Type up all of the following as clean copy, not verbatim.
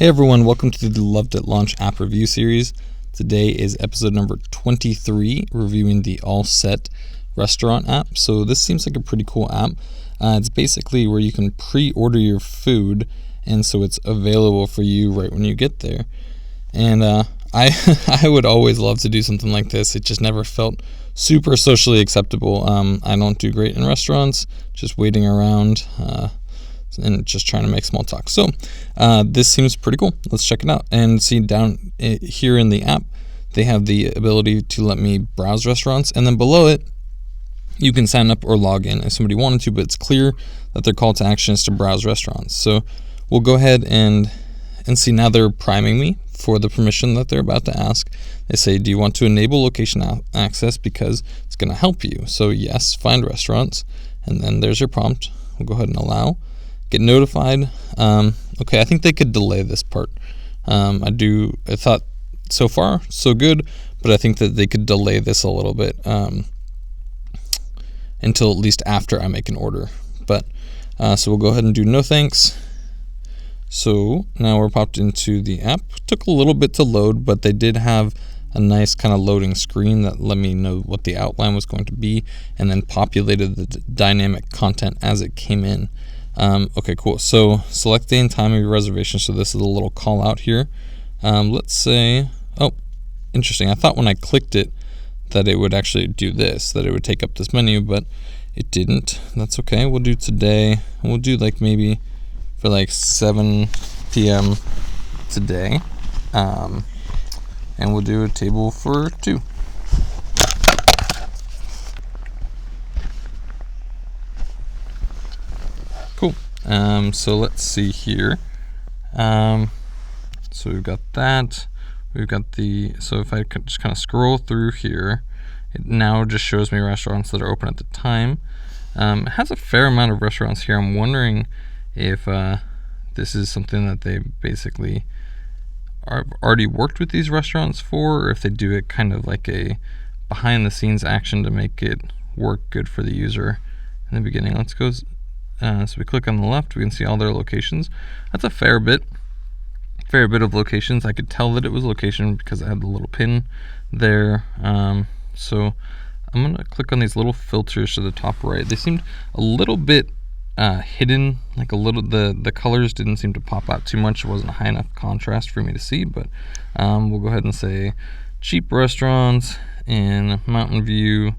Hey everyone, welcome to the Loved at Launch app review series. Today is episode number 23, reviewing the Allset restaurant app. So this seems like a pretty cool app. It's basically where you can pre-order your food, and so it's available for you right when you get there. And I would always love to do something like this. It just never felt super socially acceptable. I don't do great in restaurants, just waiting around and just trying to make small talk. So this seems pretty cool. Let's check it out. And see down here in the app, they have the ability to let me browse restaurants, and then below it, you can sign up or log in if somebody wanted to, but it's clear that their call to action is to browse restaurants. So we'll go ahead and see now they're priming me for the permission that they're about to ask. They say, do you want to enable location access because it's going to help you? So yes, find restaurants, and then there's your prompt. We'll go ahead and allow. Get notified. Okay, I think they could delay this part. I thought so far so good, but I think that they could delay this a little bit until at least after I make an order. But so we'll go ahead and do no thanks. So now we're popped into the app. Took a little bit to load, but they did have a nice kind of loading screen that let me know what the outline was going to be, and then populated the dynamic content as it came in. Okay, cool. So select day and time of your reservation. So this is a little call out here. Let's say, oh, interesting. I thought when I clicked it that it would actually do this, that it would take up this menu, but it didn't. That's okay. We'll do today. We'll do like maybe for like 7 p.m. today. And we'll do a table for 2. Cool. So let's see here. So we've got that. We've got so if I could just kind of scroll through here, it now just shows me restaurants that are open at the time. It has a fair amount of restaurants here. I'm wondering if this is something that they basically are already worked with these restaurants for, or if they do it kind of like a behind the scenes action to make it work good for the user in the beginning. Let's go. So we click on the left, we can see all their locations. That's a fair bit of locations. I could tell that it was location because I had the little pin there. So I'm gonna click on these little filters to the top right. They seemed a little bit hidden, like a little, the colors didn't seem to pop out too much. It wasn't a high enough contrast for me to see, but we'll go ahead and say cheap restaurants in Mountain View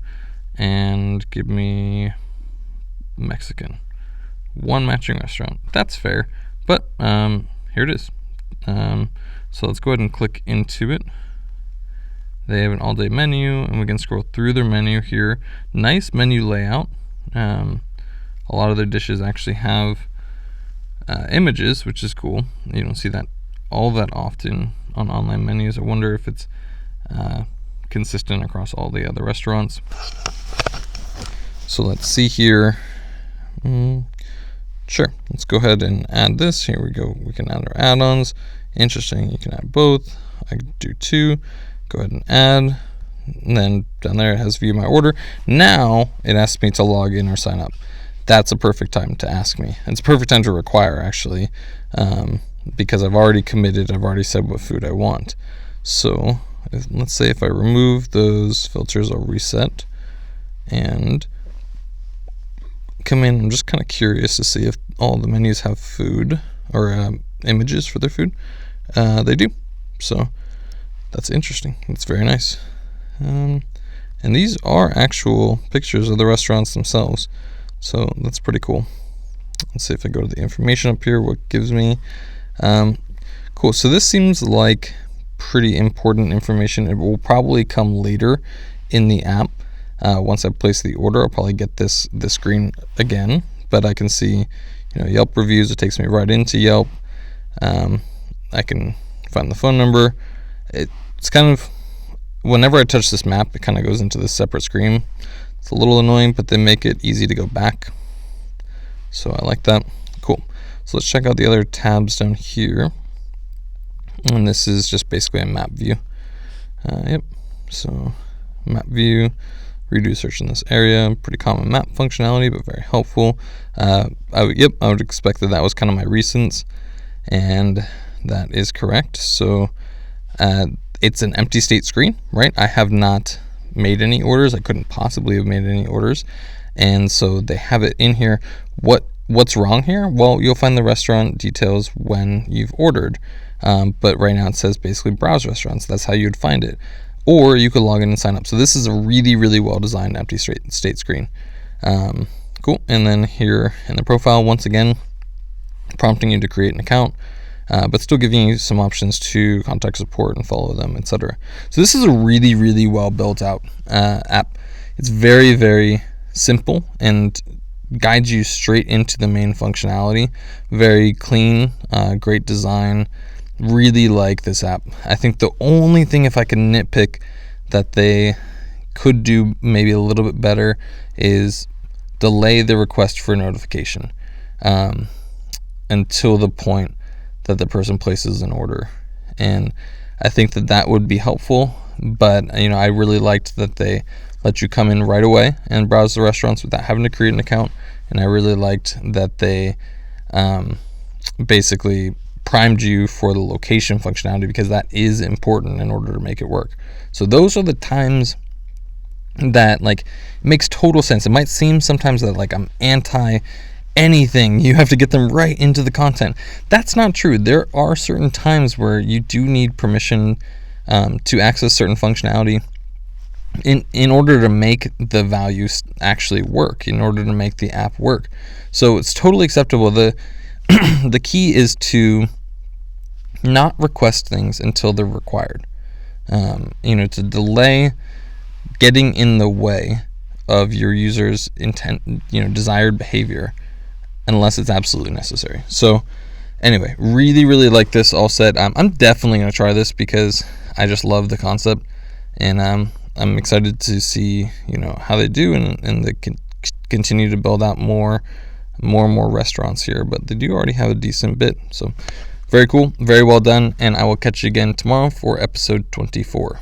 and give me Mexican. 1 matching restaurant. That's fair, but here it is. So let's go ahead and click into it. They have an all-day menu, and we can scroll through their menu here. Nice menu layout. A lot of their dishes actually have images, which is cool. You don't see that all that often on online menus. I wonder if it's consistent across all the other restaurants. So let's see here. Sure, let's go ahead and add this. Here we go. We can add our add-ons. Interesting. You can add both. I can do 2. Go ahead and add. And then down there it has view my order. Now it asks me to log in or sign up. That's a perfect time to ask me. It's a perfect time to require, actually, because I've already committed. I've already said what food I want. So let's say if I remove those filters, I'll reset and come in. I'm just kind of curious to see if all the menus have food or images for their food. They do. So that's interesting. That's very nice. And these are actual pictures of the restaurants themselves. So that's pretty cool. Let's see if I go to the information up here, what gives me. Cool. So this seems like pretty important information. It will probably come later in the app. Once I place the order, I'll probably get this screen again, but I can see, Yelp reviews. It takes me right into Yelp. I can find the phone number. It's kind of, whenever I touch this map, it kind of goes into this separate screen. It's a little annoying, but they make it easy to go back. So I like that. Cool. So let's check out the other tabs down here. And this is just basically a map view. Yep. So map view. Redo search in this area. Pretty common map functionality, but very helpful. I would expect that was kind of my recents. and that is correct. So it's an empty state screen, right? I have not made any orders. I couldn't possibly have made any orders, and so they have it in here. What's wrong here? Well, you'll find the restaurant details when you've ordered, but right now it says basically browse restaurants. That's how you'd find it, or you could log in and sign up. So this is a really, really well designed empty state screen. Cool. And then here in the profile, once again, prompting you to create an account, but still giving you some options to contact support and follow them, etc. So this is a really, really well built out app. It's very, very simple and guides you straight into the main functionality. Very clean, great design. Really like this app. I think the only thing, if I can nitpick, that they could do maybe a little bit better is delay the request for notification until the point that the person places an order. And I think that would be helpful, but I really liked that they let you come in right away and browse the restaurants without having to create an account. And I really liked that they basically primed you for the location functionality, because that is important in order to make it work. So those are the times that it makes total sense. It might seem sometimes that I'm anti anything, you have to get them right into the content. That's not true. There are certain times where you do need permission to access certain functionality in order to make the values actually work, in order to make the app work. So it's totally acceptable. The the key is to not request things until they're required. To delay getting in the way of your user's intent, desired behavior, unless it's absolutely necessary. So anyway, really, really like this Allset. I'm definitely going to try this because I just love the concept, and I'm excited to see how they do, and they can continue to build out more and more restaurants here. But they do already have a decent bit, so very cool, very well done, and I will catch you again tomorrow for episode 24.